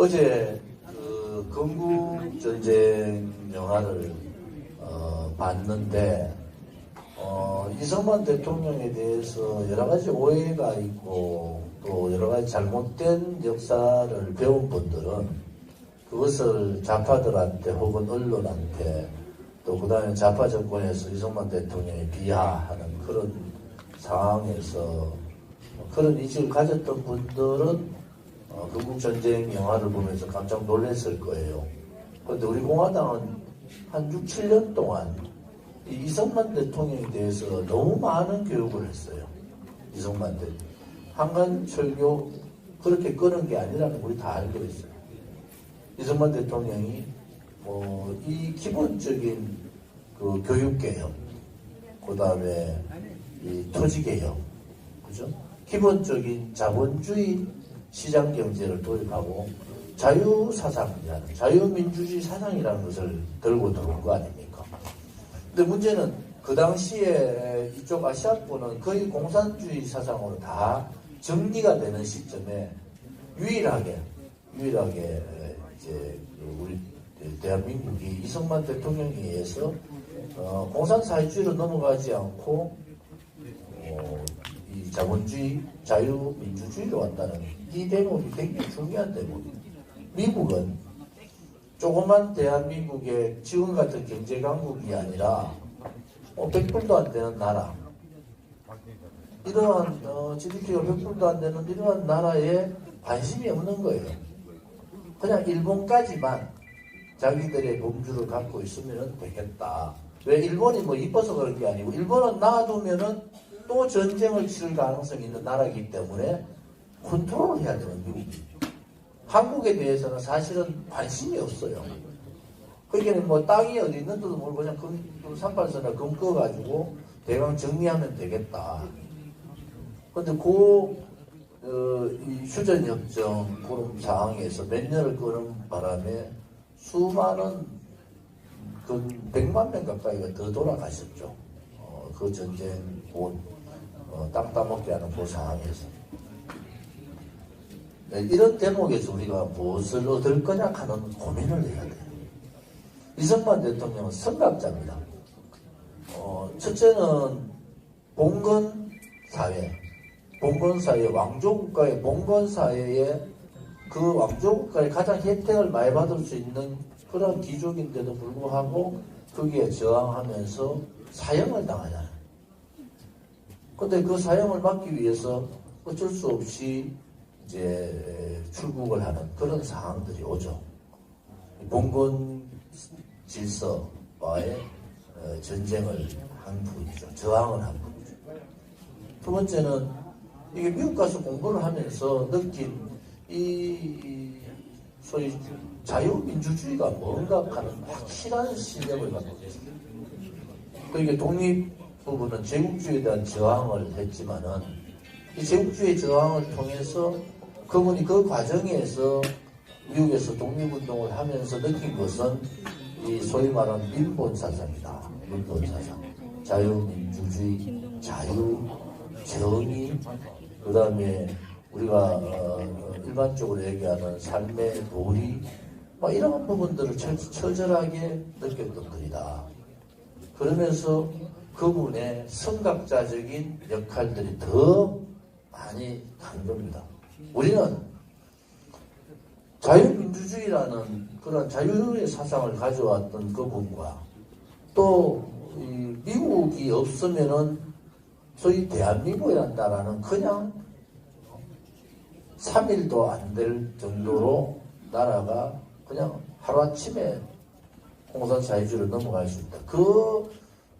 어제 그 건국전쟁 영화를 봤는데 이승만 대통령에 대해서 여러 가지 오해가 있고 또 여러 가지 잘못된 역사를 배운 분들은 그것을 좌파들한테 혹은 언론한테 또 그 다음에 좌파 정권에서 이승만 대통령에 비하하는 그런 상황에서 그런 인식을 가졌던 분들은 건국전쟁 영화를 보면서 깜짝 놀랐을 거예요. 그런데 우리 공화당은 한 6, 7년 동안 이 이승만 대통령에 대해서 너무 많은 교육을 했어요. 이승만 대통령. 한간철교 그렇게 끄는 게 아니라는 걸 우리 다 알고 있어요. 이승만 대통령이 이 기본적인 그 교육개혁, 그 다음에 이 토지개혁, 그죠? 기본적인 자본주의 시장경제를 도입하고 자유사상이라는, 자유민주주의 사상이라는 것을 들고 들어온 거 아닙니까? 근데 문제는 그 당시에 이쪽 아시아권은 거의 공산주의 사상으로 다 정리가 되는 시점에 유일하게 이제 우리 대한민국이 이승만 대통령에 의해서 공산사회주의로 넘어가지 않고 이 자본주의, 자유민주주의로 왔다는 이 대목이 굉장히 중요한 대목이에요. 미국은 조그만 대한민국의 지금 같은 경제강국이 아니라 100불도 안 되는 나라, 이러한 GDP가 100불도 안 되는 이러한 나라에 관심이 없는 거예요. 그냥 일본까지만 자기들의 범주를 갖고 있으면 되겠다. 왜 일본이 이뻐서 그런 게 아니고 일본은 놔두면은 또 전쟁을 치를 가능성이 있는 나라이기 때문에 컨트롤을 해야 되는 미국이. 한국에 대해서는 사실은 관심이 없어요. 그러니까 땅이 어디 있는지도 모르고 그냥 38선에 금 꺼가지고 대강 정리하면 되겠다. 근데 이 휴전협정 그런 상황에서 몇 년을 끄는 바람에 수많은 100만 명 가까이가 더 돌아가셨죠. 그 전쟁 땅 따먹게 하는 그 상황에서. 이런 대목에서 우리가 무엇을 얻을 거냐 하는 고민을 해야 돼요. 이승만 대통령은 선각자입니다. 첫째는 봉건사회, 왕조국가의 봉건사회에 그 왕조국가의 가장 혜택을 많이 받을 수 있는 그런 귀족인데도 불구하고 거기에 저항하면서 사형을 당하잖아요. 근데 그 사형을 막기 위해서 어쩔 수 없이 이제 출국을 하는 그런 상황들이 오죠. 봉건 질서와의 전쟁을 한 부분이죠. 저항을 한 부분이죠. 두 번째는 이게 미국 가서 공부를 하면서 느낀 이 소위 자유민주주의가 뭔가 하는 확실한 신념을 갖고 있습니다. 그러니까 독립 부분은 제국주의에 대한 저항을 했지만은 이 제국주의 저항을 통해서 그분이 그 과정에서 미국에서 독립운동을 하면서 느낀 것은 이 소위 말하는 민본사상이다. 민본사상. 자유민주주의, 자유, 정의, 그 다음에 우리가 일반적으로 얘기하는 삶의 도리, 이런 부분들을 처절하게 느꼈던 분이다. 그러면서 그분의 선각자적인 역할들이 더 많이 간 겁니다. 우리는 자유민주주의라는 그런 자유의 사상을 가져왔던 그분과 또 미국이 없으면은 소위 대한민국이라는 나라는 그냥 3일도 안 될 정도로 나라가 그냥 하루아침에 공산사회주의로 넘어갈 수 있다. 그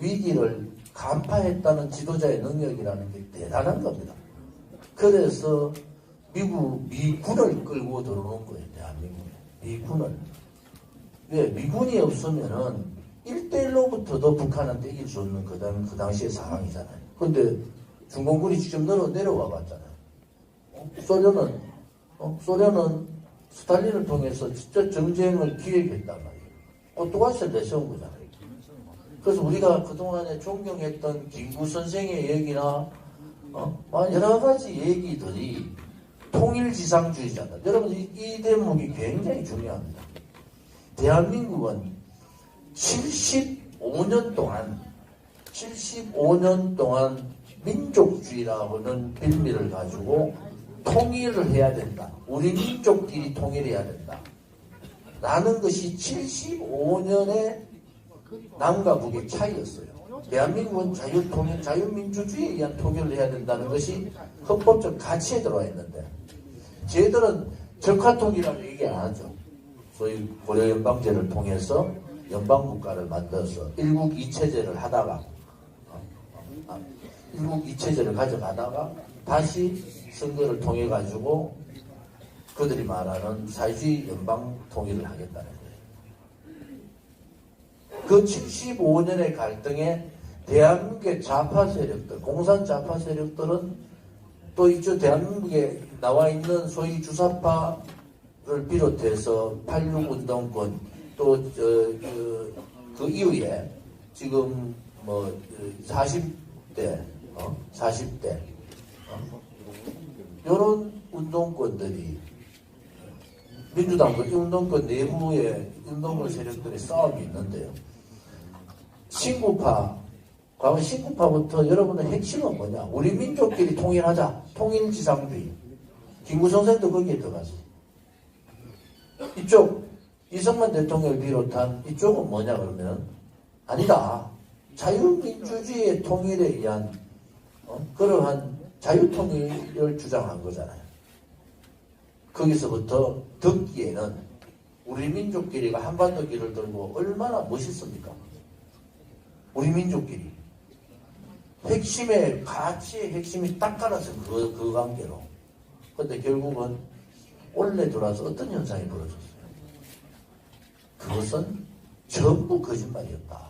위기를 간파했다는 지도자의 능력이라는 게 대단한 겁니다. 그래서 미군을 끌고 들어오는 거예요. 대한민국에. 미군을. 왜? 미군이 없으면은 1대1로부터도 북한한테 이길 수 없는 그 당시의 상황이잖아요. 근데 중공군이 직접 내려와 봤잖아요. 소련은 스탈린을 통해서 직접 정쟁을 기획했단 말이에요. 또다시 내세운 거잖아요. 그래서 우리가 그동안에 존경했던 김구 선생의 얘기나 여러 가지 얘기들이 통일지상주의자다. 여러분 이 대목이 굉장히 중요합니다. 대한민국은 75년 동안 민족주의라고는 빌미를 가지고 통일을 해야 된다. 우리 민족끼리 통일해야 된다. 라는 것이 75년의 남과 북의 차이였어요. 대한민국은 자유통일, 자유민주주의에 의한 통일을 해야 된다는 것이 헌법적 가치에 들어와 있는데 쟤들은 적화통일이라고 얘기 안 하죠. 소위 고려연방제를 통해서 연방국가를 만들어서 일국 이체제를 하다가 일국 이체제를 가져가다가 다시 선거를 통해 가지고 그들이 말하는 사회주의 연방 통일을 하겠다는 거예요. 그 75년의 갈등에 대한민국의 좌파 세력들, 공산 좌파 세력들은 또 이쪽 대한민국에 나와 있는 소위 주사파를 비롯해서 86 운동권 또 그 이후에 지금 뭐 40대 이런 운동권들이 민주당도 이 운동권 내부에 운동권 세력들의 싸움이 있는데요. 과거 신구파부터 여러분의 핵심은 뭐냐? 우리 민족끼리 통일하자. 통일지상주의. 김구 선생도 거기에 들어갔어요. 이쪽 이승만 대통령을 비롯한 이쪽은 뭐냐 그러면 아니다. 자유민주주의의 통일에 의한 그러한 자유통일을 주장한 거잖아요. 거기서부터 듣기에는 우리 민족끼리가 한반도 길을 들고 얼마나 멋있습니까? 우리 민족끼리. 핵심의 가치의 핵심이 딱 깔아서 그 관계로. 근데 결국은 올해 들어와서 어떤 현상이 벌어졌어요? 그것은 전부 거짓말이었다.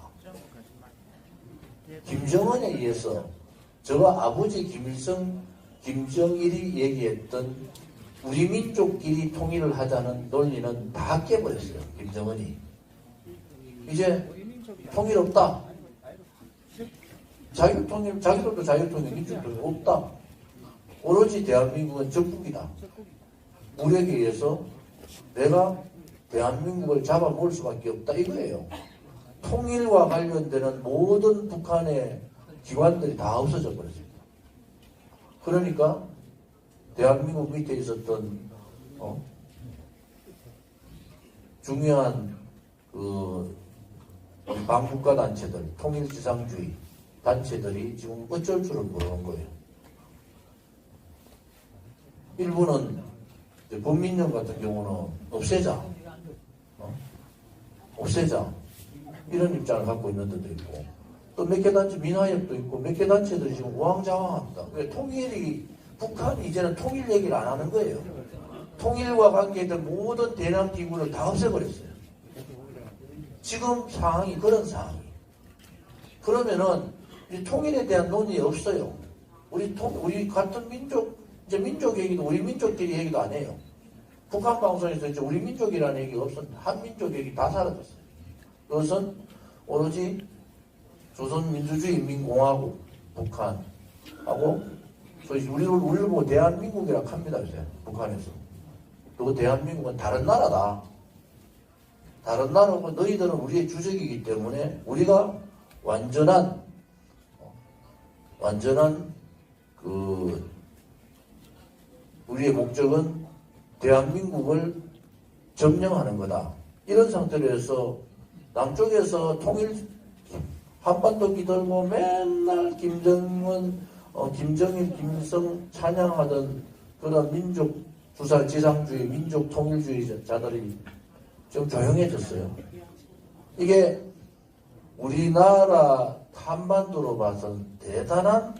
김정은에 의해서 저와 아버지 김일성, 김정일이 얘기했던 우리 민족끼리 통일을 하자는 논리는 다 깨버렸어요. 김정은이. 이제 통일 없다. 자유통일, 자기들도 자유통일, 민족통일 없다. 오로지 대한민국은 적국이다. 우리에게 의해서 내가 대한민국을 잡아먹을 수밖에 없다 이거예요. 통일과 관련되는 모든 북한의 기관들이 다 없어져 버렸습니다. 그러니까 대한민국 밑에 있었던 중요한 반국가 단체들, 통일지상주의 단체들이 지금 어쩔 줄을 모르는 거예요. 일부는 범민련 같은 경우는 없애자 이런 입장을 갖고 있는 데도 있고 또 몇 개 단체 민화협도 있고 몇 개 단체들이 지금 우왕좌왕합니다. 왜 통일이 북한이 이제는 통일 얘기를 안 하는 거예요. 통일과 관계된 모든 대남 기구를 다 없애버렸어요. 지금 상황이 그런 상황이. 그러면은 이 통일에 대한 논의 없어요. 우리 같은 민족 이제 민족 얘기도 우리 민족끼리 얘기도 안 해요. 북한 방송에서 이제 우리 민족이라는 얘기가 없었는데 한민족 얘기 다 사라졌어요. 그것은 오로지 조선민주주의인민공화국 북한하고 소위 우리를 보고 대한민국이라고 합니다. 이제 북한에서. 그리고 대한민국은 다른 나라다. 다른 나라고 너희들은 우리의 주적이기 때문에 우리가 완전한 우리의 목적은 대한민국을 점령하는 거다. 이런 상태로 해서 남쪽에서 통일 한반도 기들고 맨날 김정은, 김정일, 김일성 찬양하던 그런 민족 주사 지상주의, 민족 통일주의자들이 좀 조용해졌어요. 이게 우리나라 한반도로 봐서는 대단한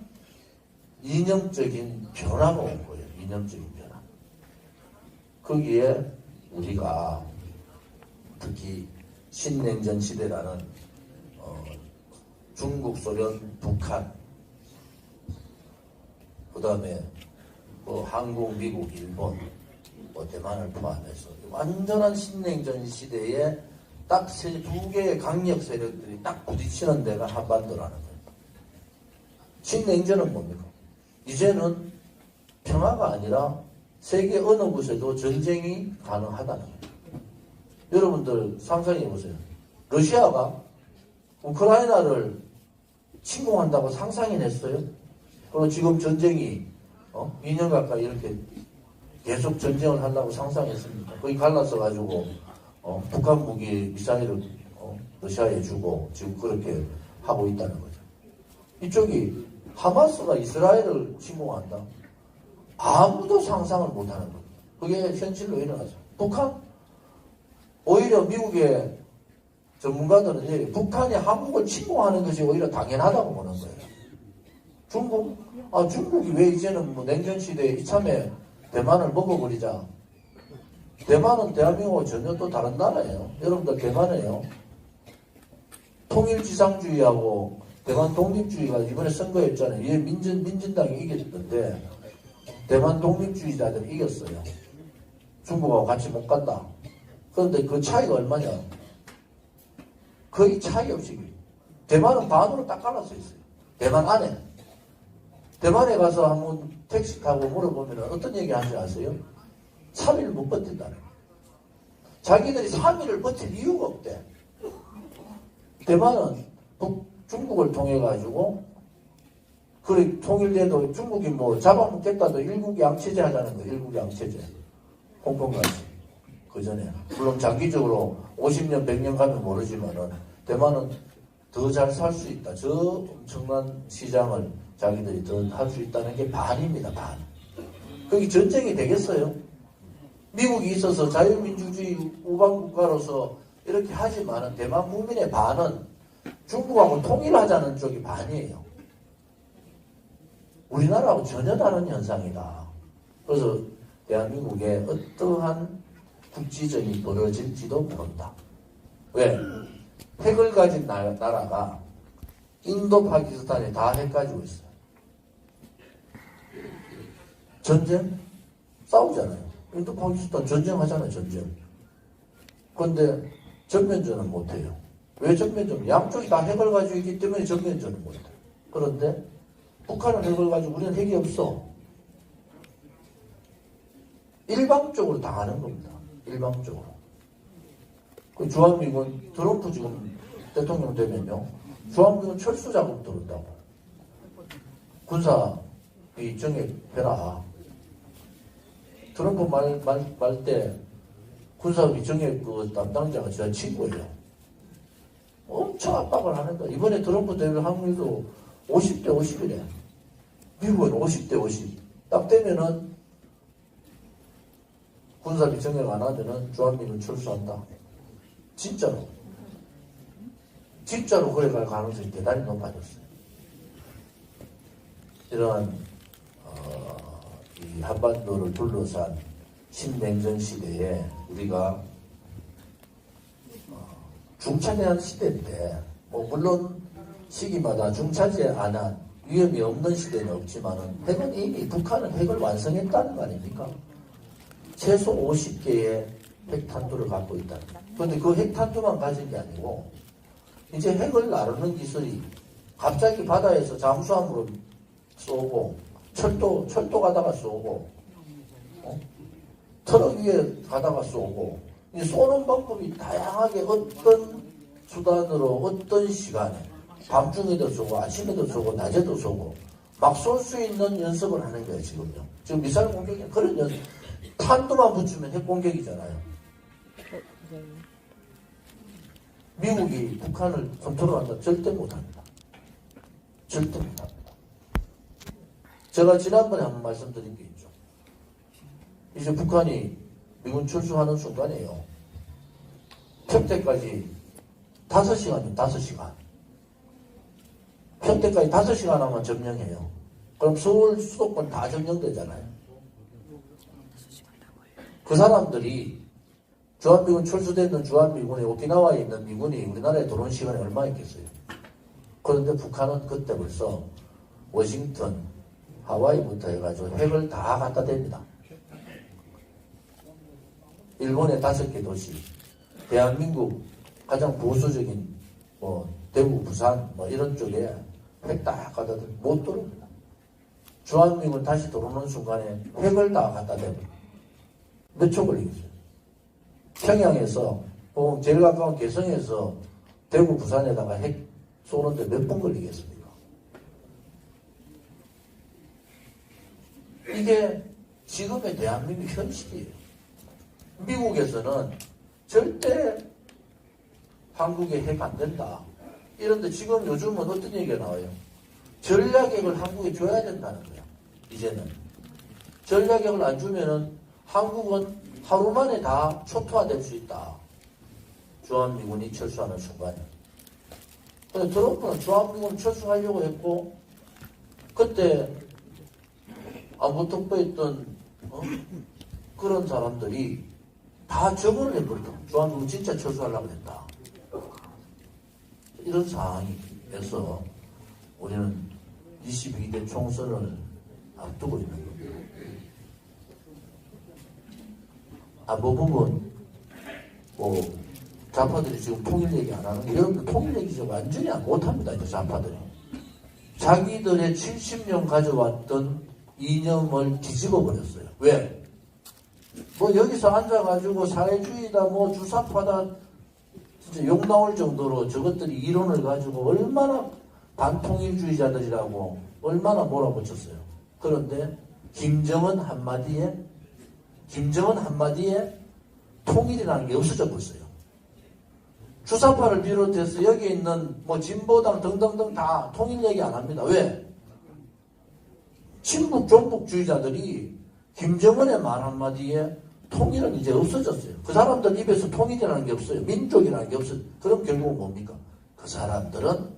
이념적인 변화가 온 거예요. 이념적인 변화. 거기에 우리가 특히 신냉전 시대라는 중국, 소련, 북한, 그 다음에 한국, 미국, 일본, 대만을 포함해서 완전한 신냉전 시대에 딱 두 개의 강력 세력들이 딱 부딪히는 데가 한반도라는 거예요. 신냉전은 뭡니까? 이제는 평화가 아니라 세계 어느 곳에도 전쟁이 가능하다는 거예요. 여러분들 상상해 보세요. 러시아가 우크라이나를 침공한다고 상상이 됐어요? 그리고 지금 전쟁이 2년 가까이 이렇게 계속 전쟁을 하려고 상상했습니까? 거의 갈라서 가지고 북한 무기 미사일을 러시아에 주고 지금 그렇게 하고 있다는 거죠. 이쪽이 하마스가 이스라엘을 침공한다. 아무도 상상을 못하는 거예요. 그게 현실로 일어나죠. 북한 오히려 미국의 전문가들은 북한이 한국을 침공하는 것이 오히려 당연하다고 보는 거예요. 중국이 왜 이제는 뭐 냉전시대에 이참에 대만을 먹어버리자. 대만은 대한민국과 전혀 또 다른 나라예요. 여러분들 대만에요. 통일지상주의하고 대만 독립주의가 이번에 선거했잖아요. 얘 민진당이 이겼는데 대만 독립주의자들이 이겼어요. 중국하고 같이 못 간다. 그런데 그 차이가 얼마냐? 거의 차이 없이. 대만은 반으로 딱 갈라서 있어요. 대만 안에. 대만에 가서 한번 택시 타고 물어보면 어떤 얘기 하는지 아세요? 3일 못 버틴다는. 자기들이 3일을 버틸 이유가 없대. 대만은 중국을 통해 가지고 그래 통일돼도 중국이 뭐 잡아먹겠다도 일국양체제 하자는 거예요. 일국양체제. 홍콩같이. 그 전에. 물론 장기적으로 50년, 100년 가면 모르지만은 대만은 더 잘 살 수 있다. 저 엄청난 시장을 자기들이 더 할 수 있다는 게 반입니다. 반. 거기 전쟁이 되겠어요? 미국이 있어서 자유민주주의 우방국가로서 이렇게 하지만은 대만 국민의 반은 중국하고 통일하자는 쪽이 반이에요. 우리나라하고 전혀 다른 현상이다. 그래서 대한민국에 어떠한 국지전이 벌어질지도 모른다. 왜? 핵을 가진 나라가 인도, 파키스탄에 다 핵 가지고 있어요. 전쟁? 싸우잖아요. 인도, 파키스탄 전쟁하잖아요. 전쟁. 그런데 전면전은 못해요. 왜 전면전? 양쪽이 다 핵을 가지고 있기 때문에 전면전은 못해요. 그런데 북한은 핵을 가지고 우리는 핵이 없어. 일방적으로 당하는 겁니다. 일방적으로. 그 주한미군 트럼프 지금 대통령 되면요. 주한미군 철수 작업 들어온다고. 군사비 정액해라. 트럼프 말 때 군사비 정액 그 담당자가 제 친구예요. 엄청 압박을 하는 거야. 이번에 트럼프 대회 확률도 50대 50이래. 미국은 50대 50. 딱 되면은 군사비 정액 안 하면은 주한미군 철수한다. 진짜로. 진짜로 그래 갈 가능성이 대단히 높아졌어요. 이러한 이 한반도를 둘러싼 신냉전 시대에 우리가 중차대한 시대인데 물론 시기마다 중차대 안 한 위험이 없는 시대는 없지만은 핵은 이미 북한은 핵을 완성했다는 거 아닙니까? 최소 50개의 핵탄두를 갖고 있다. 그런데 그 핵탄두만 가진 게 아니고 이제 핵을 나르는 기술이 갑자기 바다에서 잠수함으로 쏘고 철도 가다가 쏘고 트럭 위에 가다가 쏘고 이 쏘는 방법이 다양하게 어떤 수단으로 어떤 시간에 밤중에도 쏘고 아침에도 쏘고 낮에도 쏘고 막 쏠 수 있는 연습을 하는 거예요. 지금요. 지금 미사일 공격이 그런 연습. 탄두만 붙이면 핵 공격이잖아요. 미국이 북한을 컨트롤한다. 절대 못합니다. 절대 못합니다. 제가 지난번에 한번 말씀드린 게 있죠. 이제 북한이 미군 철수하는 순간이에요. 평택까지 5시간이면 5시간. 평택까지 5시간 하면 점령해요. 그럼 서울 수도권 다 점령되잖아요. 그 사람들이 주한미군 철수되는 주한미군이 오키나와에 있는 미군이 우리나라에 들어온 시간이 얼마 있겠어요. 그런데 북한은 그때 벌써 워싱턴, 하와이부터 해가지고 핵을 다 갖다 댑니다. 일본의 5개 도시, 대한민국 가장 보수적인 대구, 부산 이런 쪽에 핵 다 갖다 댑니다. 못 들어옵니다. 주한미군 다시 들어오는 순간에 핵을 다 갖다 댑니다. 몇 초 걸리겠어요? 평양에서 제일 가까운 개성에서 대구 부산에다가 핵 쏘는데 몇 분 걸리겠습니까? 이게 지금의 대한민국 현실이에요. 미국에서는 절대 한국에 핵 안 된다. 이런데 지금 요즘은 어떤 얘기가 나와요? 전략핵을 한국에 줘야 된다는 거야. 이제는. 전략핵을 안 주면은 한국은 하루 만에 다 초토화될 수 있다. 주한미군이 철수하는 순간에. 근데 트럼프는 주한미군을 철수하려고 했고, 그때 아무것도 있던 그런 사람들이 다 적응을 해버렸다. 주한미군 진짜 철수하려고 했다. 이런 상황에서 우리는 22대 총선을 앞두고 있는 겁니다. 안보 부분, 좌파들이 지금 통일 얘기 안 하는 게, 이런 통일 얘기 지금 완전히 못합니다, 이제 좌파들이. 자기들의 70년 가져왔던 이념을 뒤집어 버렸어요. 왜? 여기서 앉아가지고 사회주의다, 주사파다, 진짜 욕 나올 정도로 저것들이 이론을 가지고 얼마나 반통일주의자들이라고 얼마나 몰아붙였어요. 그런데 김정은 한마디에 통일이라는 게 없어져 버렸어요. 주사파를 비롯해서 여기 있는 진보당 등등등 다 통일 얘기 안 합니다. 왜? 친북 종북주의자들이 김정은의 말 한마디에 통일은 이제 없어졌어요. 그 사람들 입에서 통일이라는 게 없어요. 민족이라는 게 없어요. 그럼 결국은 뭡니까? 그 사람들은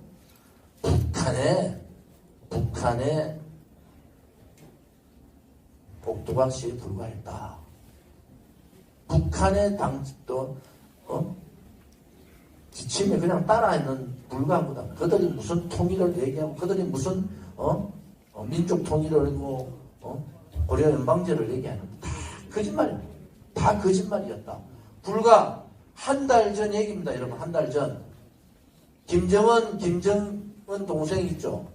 북한의 복도각시에 불과했다. 북한의 지침에 그냥 따라있는 불과한 거다. 그들이 무슨 통일을 얘기하고, 그들이 무슨 민족 통일을 고려 연방제를 얘기하는 다 거짓말입니다. 다 거짓말이었다. 불과 한 달 전 얘기입니다, 여러분. 한 달 전. 김정은 동생 있죠?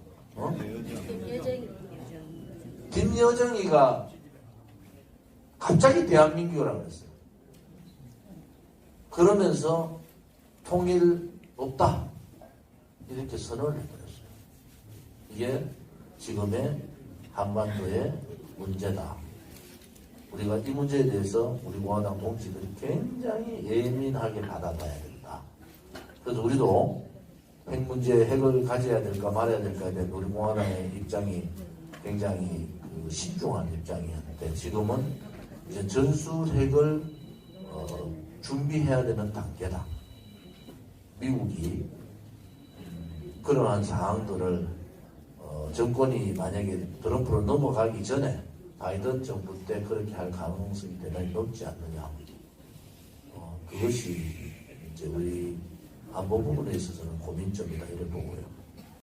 김여정이가 갑자기 대한민국이라고 했어요. 그러면서 통일 없다. 이렇게 선언을 해버렸어요. 이게 지금의 한반도의 문제다. 우리가 이 문제에 대해서 우리 공화당 동지들이 굉장히 예민하게 받아봐야 된다. 그래서 우리도 핵 문제에 핵을 가져야 될까 말아야 될까에 대한 우리 공화당의 입장이 굉장히 신중한 입장이었는데, 지금은 이제 전술핵을 준비해야 되는 단계다. 미국이 그러한 사항들을 정권이 만약에 트럼프로 넘어가기 전에 바이든 정부 때 그렇게 할 가능성이 대단히 높지 않느냐. 그것이 이제 우리 안보 부분에 있어서는 고민점이다, 이래 보고요.